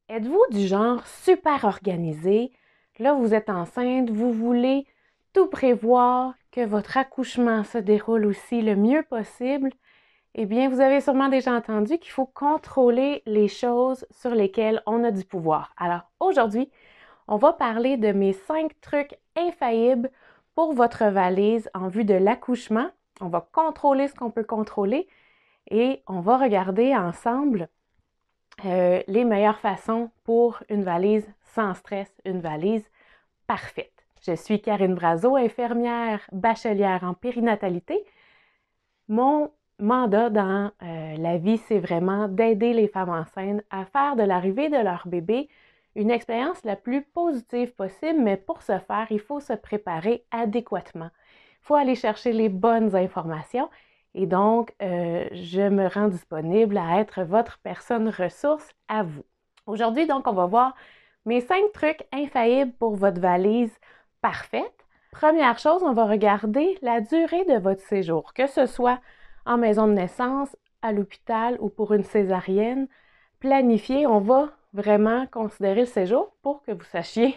Êtes-vous du genre super organisé? Là, vous êtes enceinte, vous voulez tout prévoir, que votre accouchement se déroule aussi le mieux possible. Eh bien, vous avez sûrement déjà entendu qu'il faut contrôler les choses sur lesquelles on a du pouvoir. Alors, aujourd'hui, on va parler de mes 5 trucs infaillibles pour votre valise en vue de l'accouchement. On va contrôler ce qu'on peut contrôler et on va regarder ensemble les meilleures façons pour une valise sans stress, une valise parfaite. Je suis Karine Brazo, infirmière bachelière en périnatalité. Mon mandat dans la vie, c'est vraiment d'aider les femmes enceintes à faire de l'arrivée de leur bébé une expérience la plus positive possible, mais pour ce faire, il faut se préparer adéquatement. Il faut aller chercher les bonnes informations et donc, je me rends disponible à être votre personne ressource à vous. Aujourd'hui, donc, on va voir mes 5 trucs infaillibles pour votre valise parfaite. Première chose, on va regarder la durée de votre séjour, que ce soit en maison de naissance, à l'hôpital ou pour une césarienne. Planifier, on va vraiment considérer le séjour pour que vous sachiez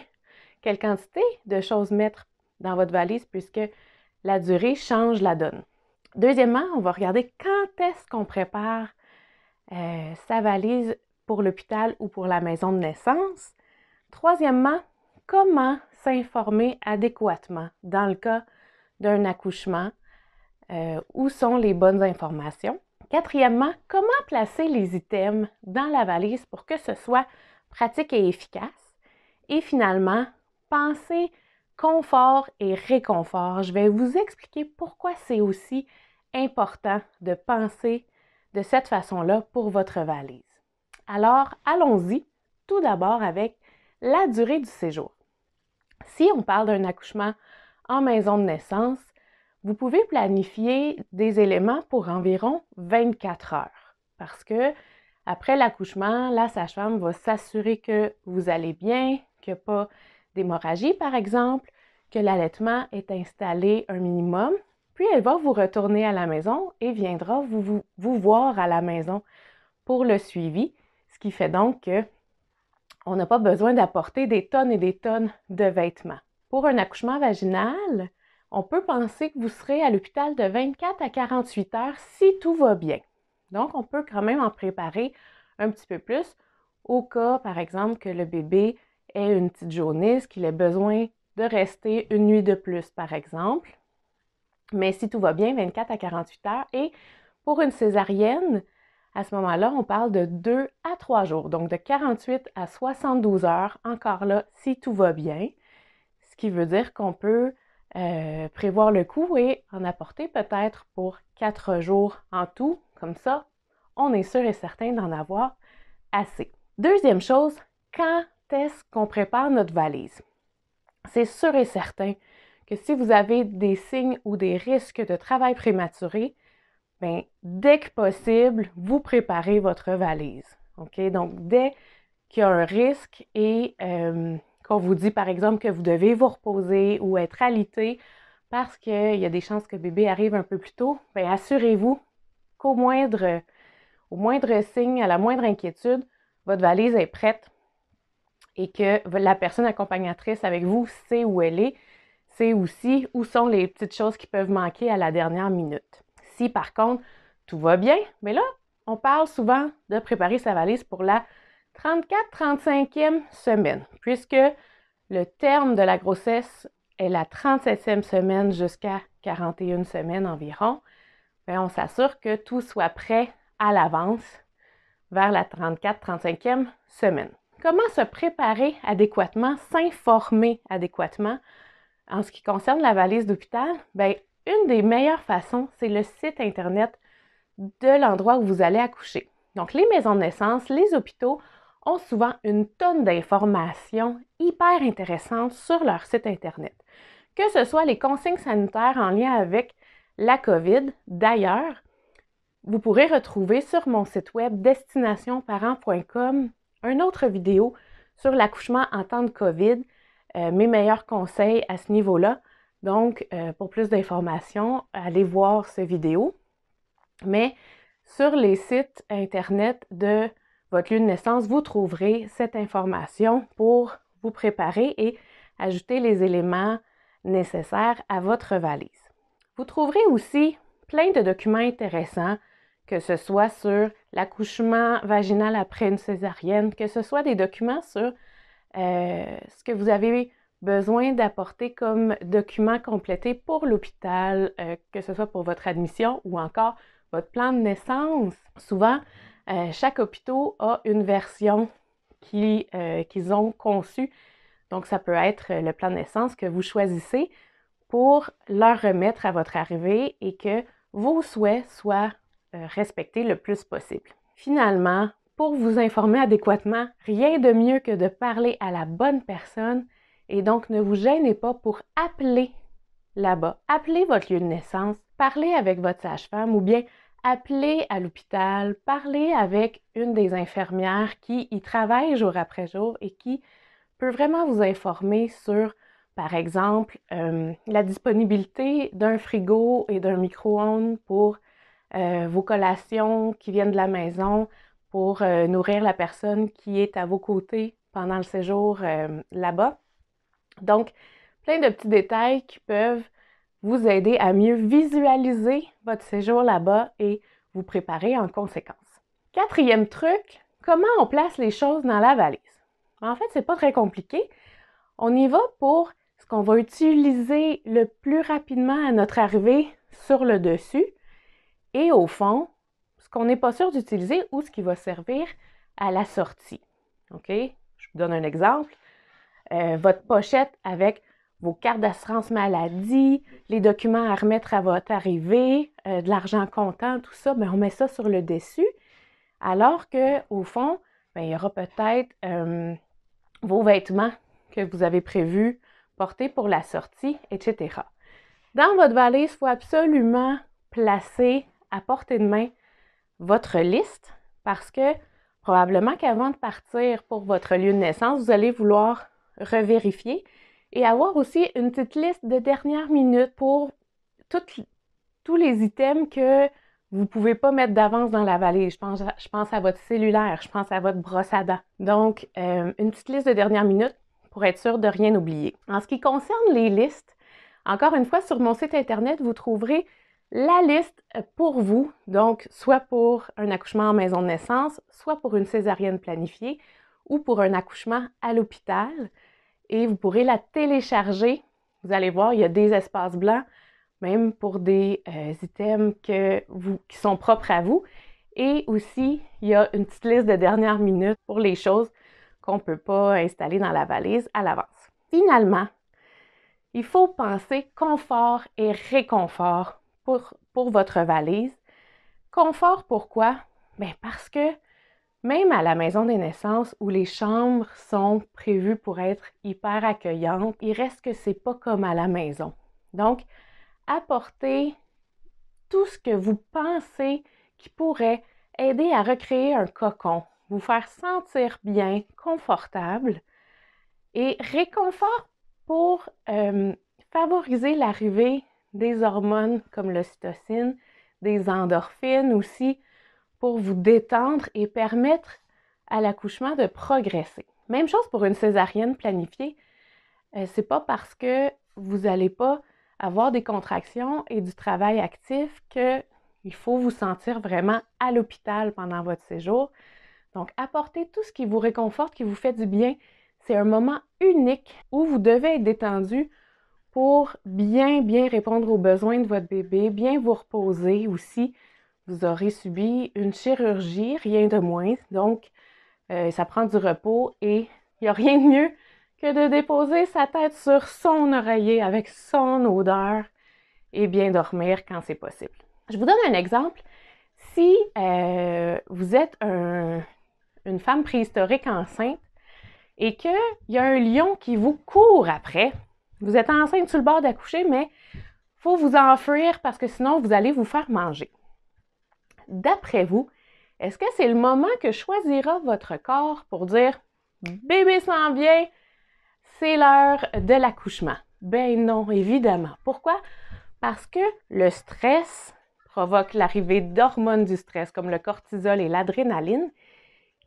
quelle quantité de choses mettre dans votre valise puisque la durée change la donne. Deuxièmement, on va regarder quand est-ce qu'on prépare sa valise pour l'hôpital ou pour la maison de naissance. Troisièmement, comment s'informer adéquatement dans le cas d'un accouchement, où sont les bonnes informations. Quatrièmement, comment placer les items dans la valise pour que ce soit pratique et efficace. Et finalement, penser confort et réconfort. Je vais vous expliquer pourquoi c'est aussi important de penser de cette façon-là pour votre valise. Alors, allons-y tout d'abord avec la durée du séjour. Si on parle d'un accouchement en maison de naissance, vous pouvez planifier des éléments pour environ 24 heures parce que après l'accouchement, la sage-femme va s'assurer que vous allez bien, qu'il n'y a pas d'hémorragie par exemple, que l'allaitement est installé un minimum, puis elle va vous retourner à la maison et viendra vous voir à la maison pour le suivi, ce qui fait donc que on n'a pas besoin d'apporter des tonnes et des tonnes de vêtements. Pour un accouchement vaginal, on peut penser que vous serez à l'hôpital de 24 à 48 heures si tout va bien. Donc, on peut quand même en préparer un petit peu plus au cas, par exemple, que le bébé ait une petite jaunisse, qu'il ait besoin de rester une nuit de plus, par exemple. Mais si tout va bien, 24 à 48 heures. Et pour une césarienne, à ce moment-là, on parle de 2 à 3 jours, donc de 48 à 72 heures, encore là, si tout va bien, ce qui veut dire qu'on peut prévoir le coût et en apporter peut-être pour 4 jours en tout, comme ça, on est sûr et certain d'en avoir assez. Deuxième chose, quand est-ce qu'on prépare notre valise? C'est sûr et certain que si vous avez des signes ou des risques de travail prématuré, bien, dès que possible, vous préparez votre valise. OK? Donc, dès qu'il y a un risque et qu'on vous dit, par exemple, que vous devez vous reposer ou être alité parce qu'il y a des chances que le bébé arrive un peu plus tôt, bien, assurez-vous qu'au moindre signe, à la moindre inquiétude, votre valise est prête et que la personne accompagnatrice avec vous sait où elle est, sait aussi où sont les petites choses qui peuvent manquer à la dernière minute. Si par contre, tout va bien, mais là, on parle souvent de préparer sa valise pour la 34-35e semaine, puisque le terme de la grossesse est la 37e semaine jusqu'à 41 semaines environ. Bien, on s'assure que tout soit prêt à l'avance vers la 34-35e semaine. Comment se préparer adéquatement, s'informer adéquatement en ce qui concerne la valise d'hôpital? Bien, une des meilleures façons, c'est le site Internet de l'endroit où vous allez accoucher. Donc, les maisons de naissance, les hôpitaux ont souvent une tonne d'informations hyper intéressantes sur leur site Internet. Que ce soit les consignes sanitaires en lien avec la COVID, d'ailleurs, vous pourrez retrouver sur mon site web destinationparents.com une autre vidéo sur l'accouchement en temps de COVID, mes meilleurs conseils à ce niveau-là. Donc, pour plus d'informations, allez voir cette vidéo. Mais sur les sites Internet de votre lieu de naissance, vous trouverez cette information pour vous préparer et ajouter les éléments nécessaires à votre valise. Vous trouverez aussi plein de documents intéressants, que ce soit sur l'accouchement vaginal après une césarienne, que ce soit des documents sur ce que vous avez besoin d'apporter comme documents complétés pour l'hôpital, que ce soit pour votre admission ou encore votre plan de naissance. Souvent, chaque hôpital a une version qu'ils ont conçue. Donc, ça peut être le plan de naissance que vous choisissez pour leur remettre à votre arrivée et que vos souhaits soient respectés le plus possible. Finalement, pour vous informer adéquatement, rien de mieux que de parler à la bonne personne et donc ne vous gênez pas pour appeler là-bas. Appelez votre lieu de naissance, parlez avec votre sage-femme ou bien appelez à l'hôpital, parlez avec une des infirmières qui y travaille jour après jour et qui peut vraiment vous informer sur, par exemple, la disponibilité d'un frigo et d'un micro-ondes pour vos collations qui viennent de la maison, pour nourrir la personne qui est à vos côtés pendant le séjour là-bas. Donc, plein de petits détails qui peuvent vous aider à mieux visualiser votre séjour là-bas et vous préparer en conséquence. Quatrième truc, comment on place les choses dans la valise? En fait, c'est pas très compliqué. On y va pour ce qu'on va utiliser le plus rapidement à notre arrivée sur le dessus et au fond, ce qu'on n'est pas sûr d'utiliser ou ce qui va servir à la sortie. OK? Je vous donne un exemple. Votre pochette avec vos cartes d'assurance maladie, les documents à remettre à votre arrivée, de l'argent comptant, tout ça, bien, on met ça sur le dessus. Alors qu'au fond, bien, il y aura peut-être vos vêtements que vous avez prévu porter pour la sortie, etc. Dans votre valise, il faut absolument placer à portée de main votre liste parce que probablement qu'avant de partir pour votre lieu de naissance, vous allez vouloir revérifier et avoir aussi une petite liste de dernière minute pour tous les items que vous ne pouvez pas mettre d'avance dans la valise. Je pense à votre cellulaire, je pense à votre brosse à dents. Donc, une petite liste de dernière minute pour être sûr de rien oublier. En ce qui concerne les listes, encore une fois, sur mon site internet, vous trouverez la liste pour vous, donc soit pour un accouchement en maison de naissance, soit pour une césarienne planifiée ou pour un accouchement à l'hôpital. Et vous pourrez la télécharger. Vous allez voir, il y a des espaces blancs, même pour des items qui sont propres à vous. Et aussi, il y a une petite liste de dernière minute pour les choses qu'on ne peut pas installer dans la valise à l'avance. Finalement, il faut penser confort et réconfort pour votre valise. Confort, pourquoi? Bien parce que même à la maison des naissances où les chambres sont prévues pour être hyper accueillantes, il reste que c'est pas comme à la maison. Donc, apportez tout ce que vous pensez qui pourrait aider à recréer un cocon, vous faire sentir bien, confortable et réconfort pour favoriser l'arrivée des hormones comme l'ocytocine, des endorphines aussi, pour vous détendre et permettre à l'accouchement de progresser. Même chose pour une césarienne planifiée. C'est pas parce que vous n'allez pas avoir des contractions et du travail actif qu'il faut vous sentir vraiment à l'hôpital pendant votre séjour. Donc, apportez tout ce qui vous réconforte, qui vous fait du bien. C'est un moment unique où vous devez être détendu pour bien répondre aux besoins de votre bébé, bien vous reposer aussi. Vous aurez subi une chirurgie, rien de moins. Donc, ça prend du repos et il n'y a rien de mieux que de déposer sa tête sur son oreiller avec son odeur et bien dormir quand c'est possible. Je vous donne un exemple. Si vous êtes une femme préhistorique enceinte et qu'il y a un lion qui vous court après, vous êtes enceinte sur le bord d'accoucher, mais il faut vous enfuir parce que sinon vous allez vous faire manger. D'après vous, est-ce que c'est le moment que choisira votre corps pour dire « Bébé s'en vient, c'est l'heure de l'accouchement ». Ben non, évidemment. Pourquoi? Parce que le stress provoque l'arrivée d'hormones du stress comme le cortisol et l'adrénaline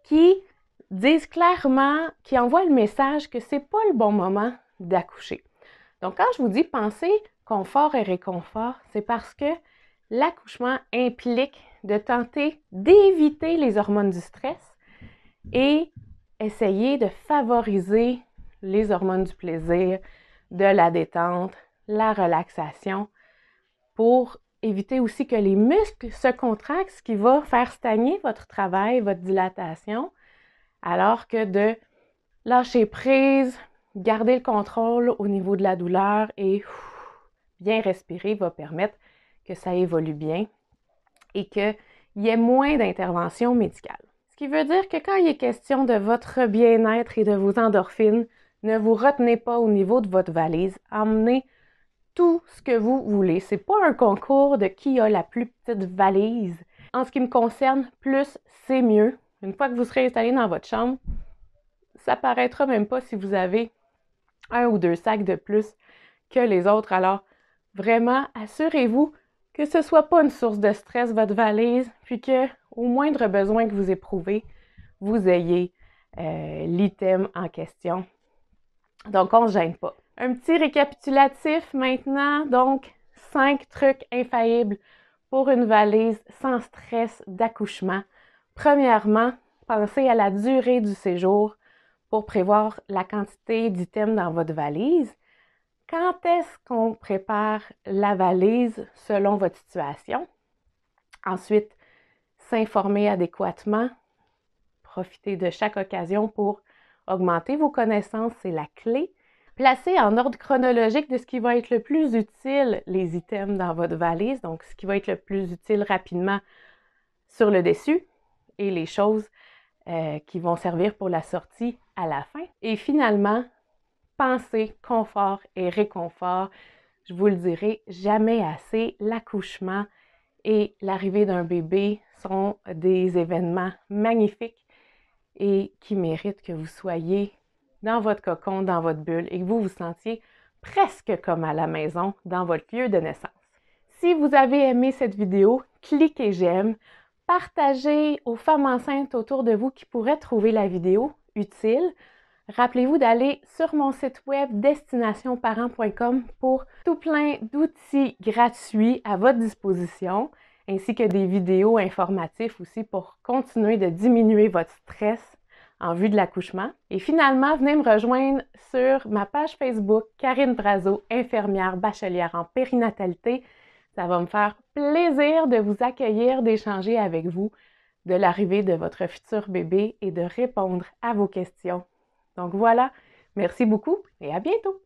qui disent clairement, qui envoient le message que c'est pas le bon moment d'accoucher. Donc, quand je vous dis penser confort et réconfort, c'est parce que l'accouchement implique de tenter d'éviter les hormones du stress et essayer de favoriser les hormones du plaisir, de la détente, la relaxation, pour éviter aussi que les muscles se contractent, ce qui va faire stagner votre travail, votre dilatation, alors que de lâcher prise, garder le contrôle au niveau de la douleur et bien respirer va permettre que ça évolue bien et qu'il y ait moins d'intervention médicale. Ce qui veut dire que quand il est question de votre bien-être et de vos endorphines, ne vous retenez pas au niveau de votre valise. Emmenez tout ce que vous voulez. C'est pas un concours de qui a la plus petite valise. En ce qui me concerne, plus c'est mieux. Une fois que vous serez installé dans votre chambre, ça paraîtra même pas si vous avez 1 ou 2 sacs de plus que les autres. Alors, vraiment, assurez-vous que ce ne soit pas une source de stress, votre valise, puis qu'au moindre besoin que vous éprouvez, vous ayez l'item en question. Donc, on ne se gêne pas. Un petit récapitulatif maintenant. Donc, 5 trucs infaillibles pour une valise sans stress d'accouchement. Premièrement, pensez à la durée du séjour pour prévoir la quantité d'items dans votre valise. Quand est-ce qu'on prépare la valise selon votre situation? Ensuite, s'informer adéquatement. Profitez de chaque occasion pour augmenter vos connaissances, c'est la clé. Placez en ordre chronologique de ce qui va être le plus utile les items dans votre valise, donc ce qui va être le plus utile rapidement sur le dessus et les choses qui vont servir pour la sortie à la fin. Et finalement, pensez confort et réconfort. Je vous le dirai jamais assez, l'accouchement et l'arrivée d'un bébé sont des événements magnifiques et qui méritent que vous soyez dans votre cocon, dans votre bulle et que vous vous sentiez presque comme à la maison dans votre lieu de naissance. Si vous avez aimé cette vidéo, cliquez j'aime, partagez aux femmes enceintes autour de vous qui pourraient trouver la vidéo utile. Rappelez-vous d'aller sur mon site web destinationparent.com pour tout plein d'outils gratuits à votre disposition, ainsi que des vidéos informatives aussi pour continuer de diminuer votre stress en vue de l'accouchement. Et finalement, venez me rejoindre sur ma page Facebook Karine Brazeau, infirmière bachelière en périnatalité. Ça va me faire plaisir de vous accueillir, d'échanger avec vous de l'arrivée de votre futur bébé et de répondre à vos questions. Donc voilà, merci beaucoup et à bientôt!